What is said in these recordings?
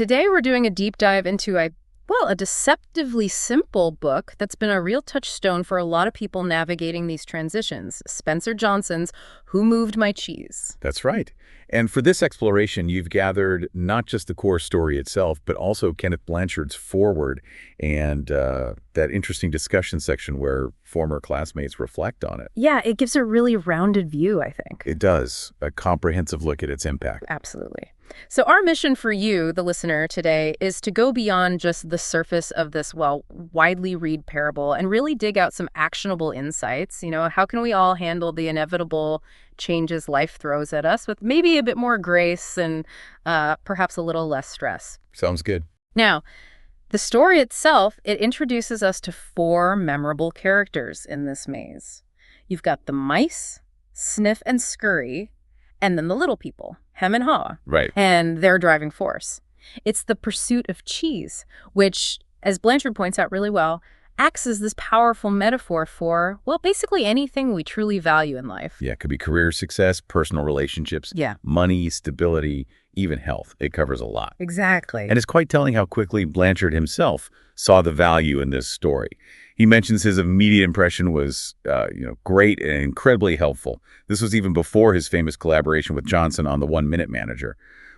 Today we're doing a deep dive into a deceptively simple book that's been a real touchstone for a lot of people navigating these transitions. Spencer Johnson's Who Moved My Cheese? That's right. And for this exploration, you've gathered not just the core story itself, but also Kenneth Blanchard's foreword and that interesting discussion section where former classmates reflect on it. Yeah, it gives a really rounded view, I think. It does. A comprehensive look at its impact. Absolutely. So our mission for you, the listener, today is to go beyond just the surface of this, widely read parable and really dig out some actionable insights. How can we all handle the inevitable changes life throws at us with maybe a bit more grace and perhaps a little less stress? Sounds good. Now, the story itself, it introduces us to 4 memorable characters in this maze. You've got the mice, Sniff and Scurry, and then the little people, Hem and Haw. Right. And their driving force. It's the pursuit of cheese, which, as Blanchard points out really well, acts as this powerful metaphor for, basically anything we truly value in life. Yeah, it could be career success, personal relationships, money, stability, even health. It covers a lot. Exactly. And it's quite telling how quickly Blanchard himself saw the value in this story. He mentions his immediate impression was, great and incredibly helpful. This was even before his famous collaboration with Johnson on the 1 Minute Manager.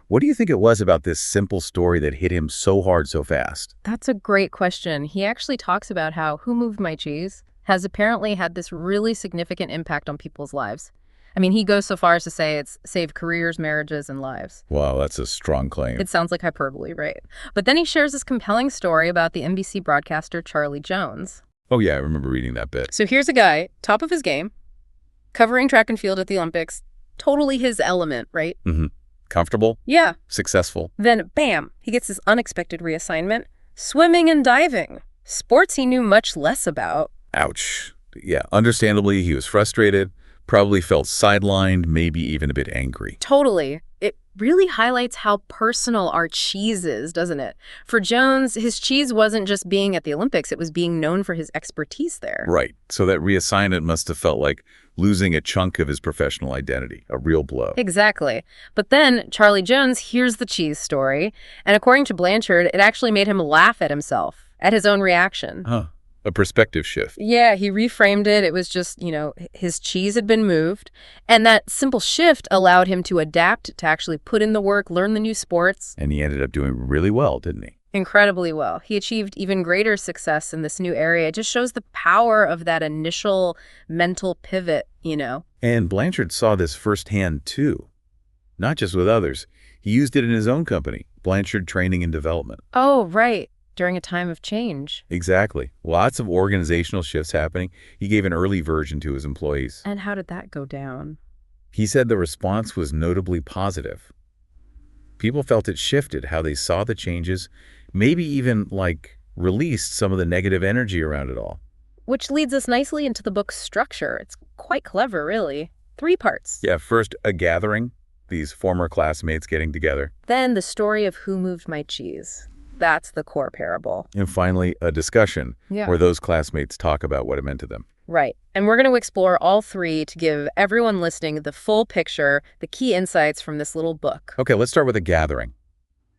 What do you think it was about this simple story that hit him so hard so fast? That's a great question. He actually talks about how Who Moved My Cheese has apparently had this really significant impact on people's lives. I mean, he goes so far as to say it's saved careers, marriages, and lives. Wow, that's a strong claim. It sounds like hyperbole, right? But then he shares this compelling story about the NBC broadcaster Charlie Jones. Oh, yeah, I remember reading that bit. So here's a guy, top of his game, covering track and field at the Olympics, totally his element, right? Mm-hmm. Comfortable? Yeah. Successful? Then, bam, he gets this unexpected reassignment. Swimming and diving. Sports he knew much less about. Ouch. Yeah, understandably, he was frustrated, probably felt sidelined, maybe even a bit angry. Totally. It really highlights how personal our cheese is, doesn't it? For Jones, his cheese wasn't just being at the Olympics, it was being known for his expertise there. Right. So that reassignment must have felt like losing a chunk of his professional identity, a real blow. Exactly. But then Charlie Jones hears the cheese story, and according to Blanchard, it actually made him laugh at himself, at his own reaction. Huh. A perspective shift. Yeah, he reframed it. It was just, his cheese had been moved. And that simple shift allowed him to adapt, to actually put in the work, learn the new sports. And he ended up doing really well, didn't he? Incredibly well. He achieved even greater success in this new area. It just shows the power of that initial mental pivot, And Blanchard saw this firsthand, too. Not just with others. He used it in his own company, Blanchard Training and Development. Oh, right. During a time of change. Exactly. Lots of organizational shifts happening. He gave an early version to his employees. And how did that go down? He said the response was notably positive. People felt it shifted how they saw the changes, maybe even, released some of the negative energy around it all. Which leads us nicely into the book's structure. It's quite clever, really. 3 parts. Yeah, first, a gathering, these former classmates getting together. Then the story of Who Moved My Cheese. That's the core parable. And finally, a discussion where those classmates talk about what it meant to them. Right. And we're going to explore all 3 to give everyone listening the full picture, the key insights from this little book. Okay, let's start with a gathering.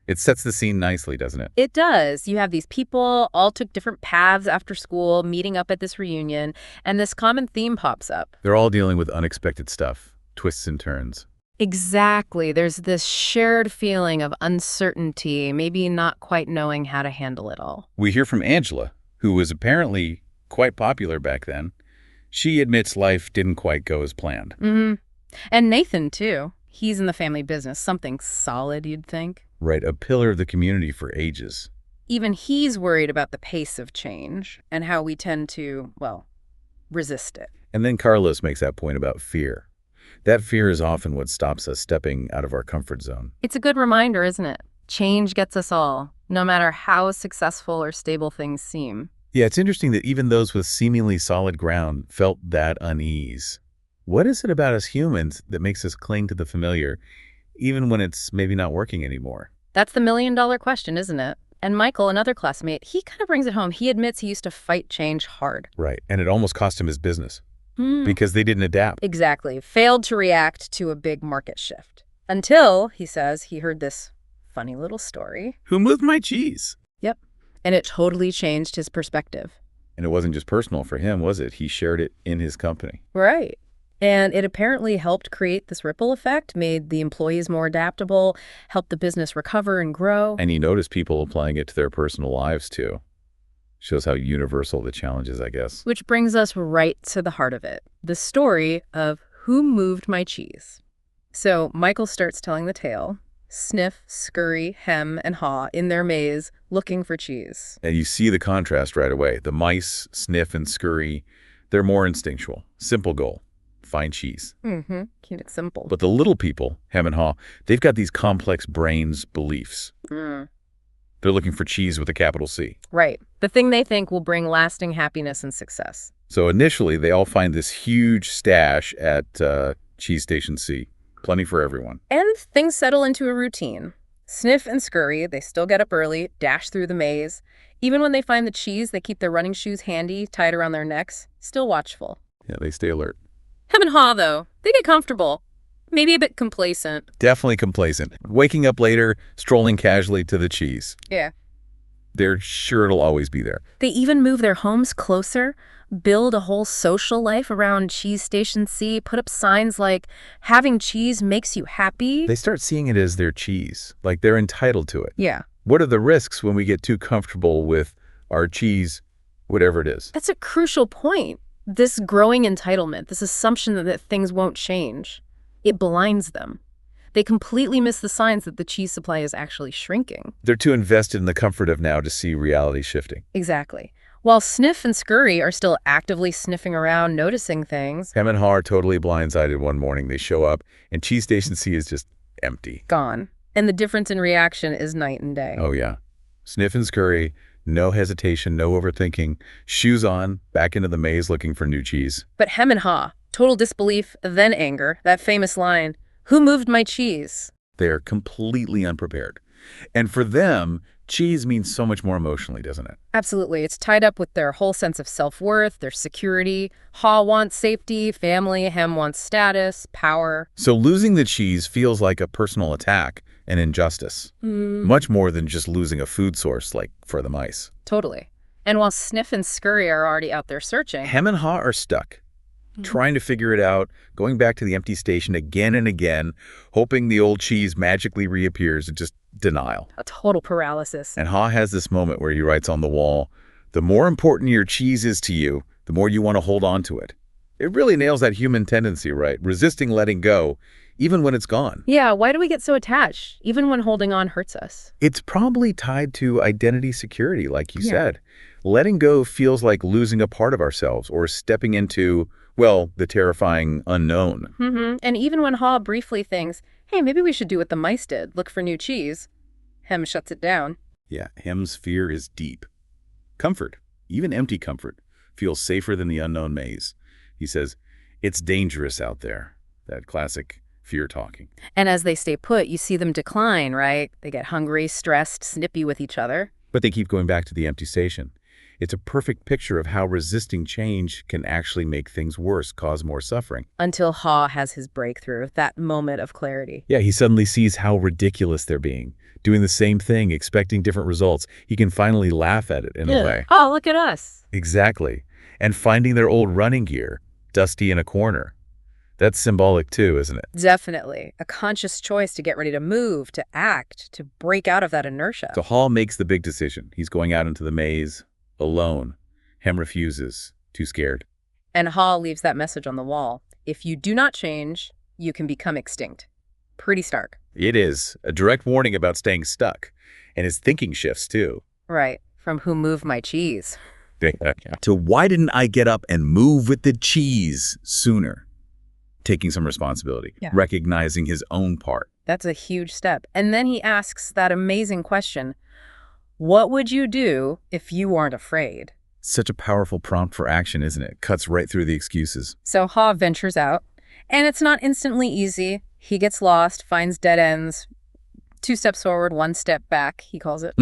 It sets the scene nicely, doesn't it? It does. You have these people all took different paths after school, meeting up at this reunion, and this common theme pops up. They're all dealing with unexpected stuff, twists and turns. Exactly. There's this shared feeling of uncertainty, maybe not quite knowing how to handle it all. We hear from Angela, who was apparently quite popular back then. She admits life didn't quite go as planned. Mm-hmm. And Nathan, too. He's in the family business. Something solid, you'd think. Right, a pillar of the community for ages. Even he's worried about the pace of change and how we tend to, resist it. And then Carlos makes that point about fear. That fear is often what stops us stepping out of our comfort zone. It's a good reminder, isn't it? Change gets us all, no matter how successful or stable things seem. Yeah, it's interesting that even those with seemingly solid ground felt that unease. What is it about us humans that makes us cling to the familiar, even when it's maybe not working anymore? That's the million-dollar question, isn't it? And Michael, another classmate, he kind of brings it home. He admits he used to fight change hard. Right, and it almost cost him his business. Because they didn't adapt. Exactly. Failed to react to a big market shift. Until, he says, he heard this funny little story. Who moved my cheese? Yep. And it totally changed his perspective. And it wasn't just personal for him, was it? He shared it in his company. Right. And it apparently helped create this ripple effect, made the employees more adaptable, helped the business recover and grow. And he noticed people applying it to their personal lives, too. Shows how universal the challenge is, I guess. Which brings us right to the heart of it, the story of who moved my cheese. So Michael starts telling the tale. Sniff, scurry, hem, and haw in their maze, looking for cheese. And you see the contrast right away. The mice, Sniff and Scurry, they're more instinctual. Simple goal. Find cheese. Keep it simple. But the little people, hem and haw, they've got these complex brains, beliefs. They're looking for cheese with a capital C. Right. The thing they think will bring lasting happiness and success. So initially, they all find this huge stash at Cheese Station C. Plenty for everyone. And things settle into a routine. Sniff and Scurry, they still get up early, dash through the maze. Even when they find the cheese, they keep their running shoes handy, tied around their necks, still watchful. Yeah, they stay alert. Hem and haw, though, they get comfortable. Maybe a bit complacent. Definitely complacent. Waking up later, strolling casually to the cheese. Yeah. They're sure it'll always be there. They even move their homes closer, build a whole social life around Cheese Station C, put up signs like, having cheese makes you happy. They start seeing it as their cheese, like they're entitled to it. Yeah. What are the risks when we get too comfortable with our cheese, whatever it is? That's a crucial point. This growing entitlement, this assumption that things won't change, it blinds them. They completely miss the signs that the cheese supply is actually shrinking. They're too invested in the comfort of now to see reality shifting. Exactly. While Sniff and Scurry are still actively sniffing around, noticing things. Hem and Haw are totally blindsided one morning. They show up, and Cheese Station C is just empty. Gone. And the difference in reaction is night and day. Oh, yeah. Sniff and Scurry, no hesitation, no overthinking. Shoes on, back into the maze looking for new cheese. But Hem and Haw, total disbelief, then anger. That famous line, "Who moved my cheese?" They're completely unprepared. And for them, cheese means so much more emotionally, doesn't it? Absolutely. It's tied up with their whole sense of self-worth, their security. Haw wants safety, family. Hem wants status, power. So losing the cheese feels like a personal attack, an injustice. Much more than just losing a food source, like for the mice. Totally. And while Sniff and Scurry are already out there searching, Hem and Haw are stuck, trying to figure it out, going back to the empty station again and again, hoping the old cheese magically reappears. Just denial. a total paralysis. And Haw has this moment where he writes on the wall, "The more important your cheese is to you, the more you want to hold on to it." It really nails that human tendency, right? Resisting letting go, even when it's gone. Yeah, why do we get so attached, even when holding on hurts us? It's probably tied to identity security, like you said. Letting go feels like losing a part of ourselves or stepping into, well, the terrifying unknown. And even when Haw briefly thinks, hey, maybe we should do what the mice did, look for new cheese, Hem shuts it down. Yeah, Hem's fear is deep. Comfort, even empty comfort, feels safer than the unknown maze. He says, it's dangerous out there. That classic fear talking. And as they stay put, you see them decline, right? They get hungry, stressed, snippy with each other. But they keep going back to the empty station. It's a perfect picture of how resisting change can actually make things worse, cause more suffering. Until Haw has his breakthrough, that moment of clarity. Yeah, he suddenly sees how ridiculous they're being. Doing the same thing, expecting different results. He can finally laugh at it in a way. Oh, look at us. Exactly. And finding their old running gear, dusty in a corner. That's symbolic too, isn't it? Definitely. A conscious choice to get ready to move, to act, to break out of that inertia. So Hall makes the big decision. He's going out into the maze, alone. Hem refuses, too scared. And Haw leaves that message on the wall. If you do not change, you can become extinct. Pretty stark. It is. A direct warning about staying stuck. And his thinking shifts too. Right. From who moved my cheese. To why didn't I get up and move with the cheese sooner? Taking some responsibility. Yeah. Recognizing his own part. That's a huge step. And then he asks that amazing question, what would you do if you weren't afraid? Such a powerful prompt for action, isn't it? Cuts right through the excuses. So Haw ventures out, and it's not instantly easy. He gets lost, finds dead ends, 2 steps forward, 1 step back, he calls it.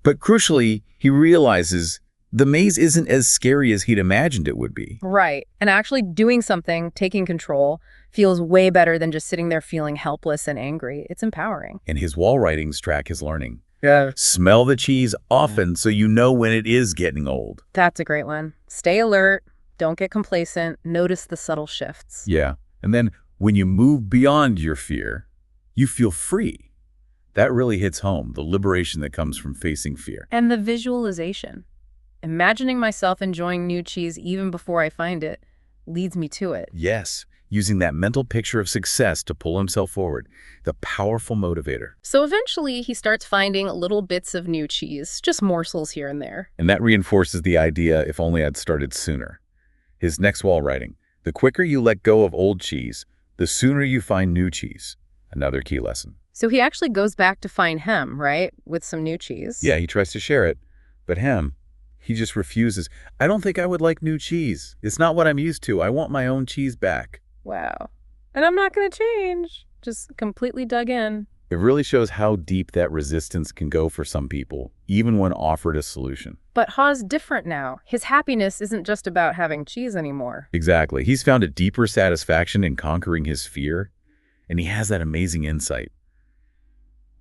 But crucially, he realizes The maze isn't as scary as he'd imagined it would be. Right. And actually doing something, taking control, feels way better than just sitting there feeling helpless and angry. It's empowering. And his wall writings track his learning. Yeah. Smell the cheese often so you know when it is getting old. That's a great one. Stay alert. Don't get complacent. Notice the subtle shifts. Yeah. And then when you move beyond your fear, you feel free. That really hits home, the liberation that comes from facing fear. And the visualization. Imagining myself enjoying new cheese even before I find it leads me to it. Yes, using that mental picture of success to pull himself forward, the powerful motivator. So eventually he starts finding little bits of new cheese, just morsels here and there. And that reinforces the idea, if only I'd started sooner. His next wall writing, the quicker you let go of old cheese, the sooner you find new cheese. Another key lesson. So he actually goes back to find Hem, right, with some new cheese. Yeah, he tries to share it, but Hem, he just refuses. I don't think I would like new cheese. It's not what I'm used to. I want my own cheese back. Wow. And I'm not going to change. Just completely dug in. It really shows how deep that resistance can go for some people, even when offered a solution. But Ha's different now. His happiness isn't just about having cheese anymore. Exactly. He's found a deeper satisfaction in conquering his fear, and he has that amazing insight.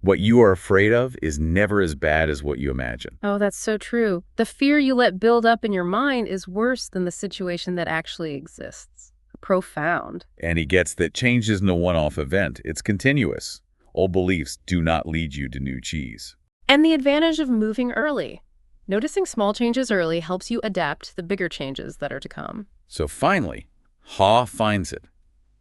What you are afraid of is never as bad as what you imagine. Oh, that's so true. The fear you let build up in your mind is worse than the situation that actually exists. Profound. And he gets that change isn't a one-off event. It's continuous. Old beliefs do not lead you to new cheese. And the advantage of moving early. Noticing small changes early helps you adapt to the bigger changes that are to come. So finally, Ha finds it.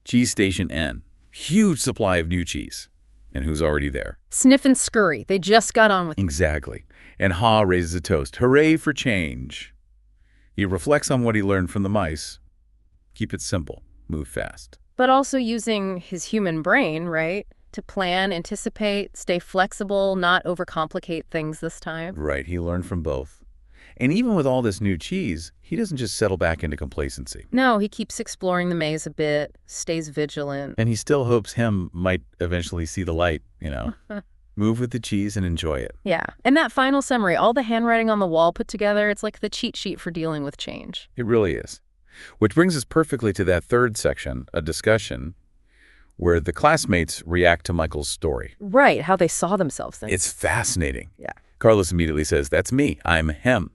Cheese Station N. Huge supply of new cheese. And who's already there? Sniff and scurry. They just got on with it. Exactly. And Ha raises a toast. Hooray for change. He reflects on what he learned from the mice. Keep it simple. Move fast. But also using his human brain, right? To plan, anticipate, stay flexible, not overcomplicate things this time. Right. He learned from both. And even with all this new cheese, he doesn't just settle back into complacency. No, he keeps exploring the maze a bit, stays vigilant. And he still hopes Hem might eventually see the light, Move with the cheese and enjoy it. Yeah. And that final summary, all the handwriting on the wall put together, it's like the cheat sheet for dealing with change. It really is. Which brings us perfectly to that third section, a discussion where the classmates react to Michael's story. Right, how they saw themselves in it. It's fascinating. Yeah. Carlos immediately says, that's me. I'm Hem,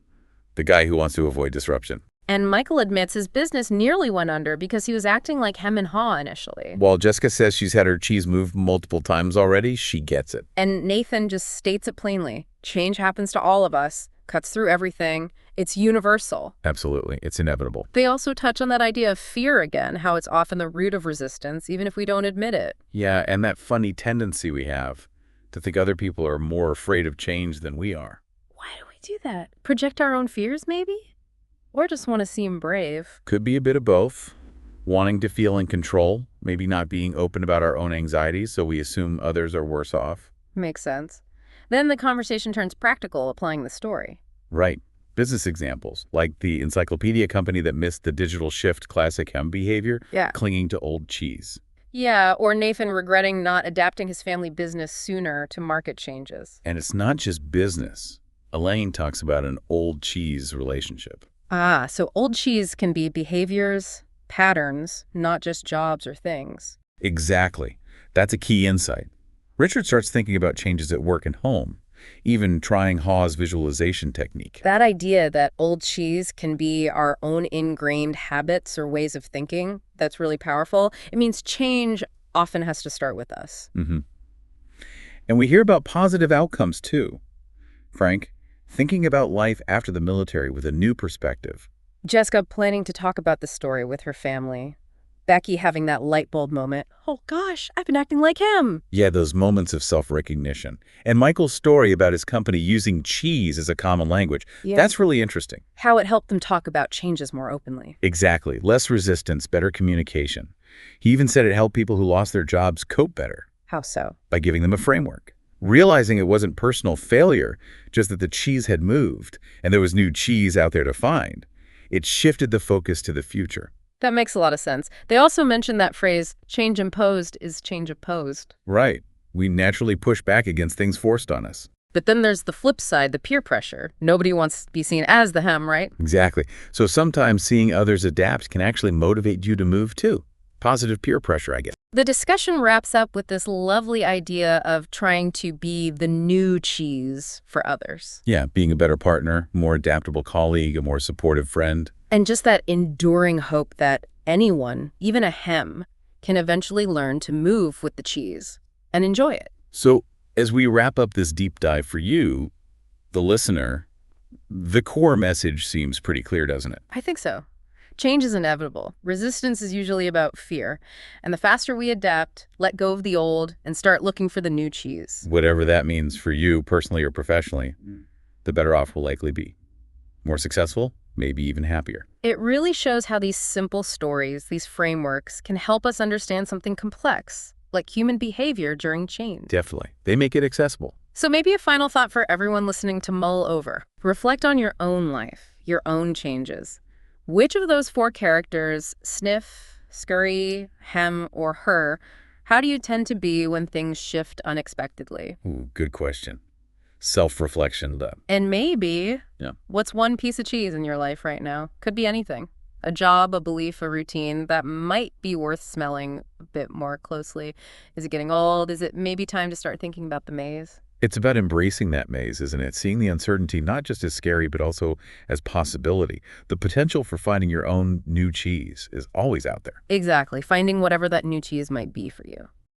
the guy who wants to avoid disruption. And Michael admits his business nearly went under because he was acting like Hem and Haw initially. While Jessica says she's had her cheese moved multiple times already, she gets it. And Nathan just states it plainly. Change happens to all of us, cuts through everything. It's universal. Absolutely. It's inevitable. They also touch on that idea of fear again, how it's often the root of resistance, even if we don't admit it. Yeah, and that funny tendency we have to think other people are more afraid of change than we are. Why do we do that? Project our own fears, maybe? Or just want to seem brave? Could be a bit of both. Wanting to feel in control, maybe not being open about our own anxieties, so we assume others are worse off. Makes sense. Then the conversation turns practical, applying the story. Right. Business examples, like the encyclopedia company that missed the digital shift classic Hem behavior, clinging to old cheese. Yeah, or Nathan regretting not adapting his family business sooner to market changes. And it's not just business. Elaine talks about an old cheese relationship. Ah, so old cheese can be behaviors, patterns, not just jobs or things. Exactly. That's a key insight. Richard starts thinking about changes at work and home, even trying Haw's visualization technique. That idea that old cheese can be our own ingrained habits or ways of thinking, that's really powerful. It means change often has to start with us. Mm-hmm. And we hear about positive outcomes, too. Frank, thinking about life after the military with a new perspective. Jessica planning to talk about the story with her family. Becky having that light bulb moment. Oh gosh, I've been acting like him. Yeah, those moments of self-recognition. And Michael's story about his company using cheese as a common language. Yeah. That's really interesting. How it helped them talk about changes more openly. Exactly. Less resistance, better communication. He even said it helped people who lost their jobs cope better. How so? By giving them a framework. Realizing it wasn't personal failure, just that the cheese had moved and there was new cheese out there to find. It shifted the focus to the future. That makes a lot of sense. They also mentioned that phrase, change imposed is change opposed. Right. We naturally push back against things forced on us. But then there's the flip side, the peer pressure. Nobody wants to be seen as the hem, right? Exactly. So sometimes seeing others adapt can actually motivate you to move too. Positive peer pressure, I guess. The discussion wraps up with this lovely idea of trying to be the new cheese for others. Yeah, being a better partner, more adaptable colleague, a more supportive friend. And just that enduring hope that anyone, even a hem, can eventually learn to move with the cheese and enjoy it. So as we wrap up this deep dive for you, the listener, the core message seems pretty clear, doesn't it? I think so. Change is inevitable. Resistance is usually about fear. And the faster we adapt, let go of the old, and start looking for the new cheese. Whatever that means for you personally or professionally, the better off we'll likely be. More successful, maybe even happier. It really shows how these simple stories, these frameworks, can help us understand something complex, like human behavior during change. Definitely. They make it accessible. So maybe a final thought for everyone listening to mull over. Reflect on your own life, your own changes. Which of those 4 characters, sniff, scurry, hem, or her, how do you tend to be when things shift unexpectedly? Ooh, good question. Self-reflection, though. And maybe, Yeah. what's one piece of cheese in your life right now? Could be anything. A job, a belief, a routine that might be worth smelling a bit more closely. Is it getting old? Is it maybe time to start thinking about the maze? It's about embracing that maze, isn't it? Seeing the uncertainty not just as scary, but also as possibility. The potential for finding your own new cheese is always out there. Exactly. Finding whatever that new cheese might be for you.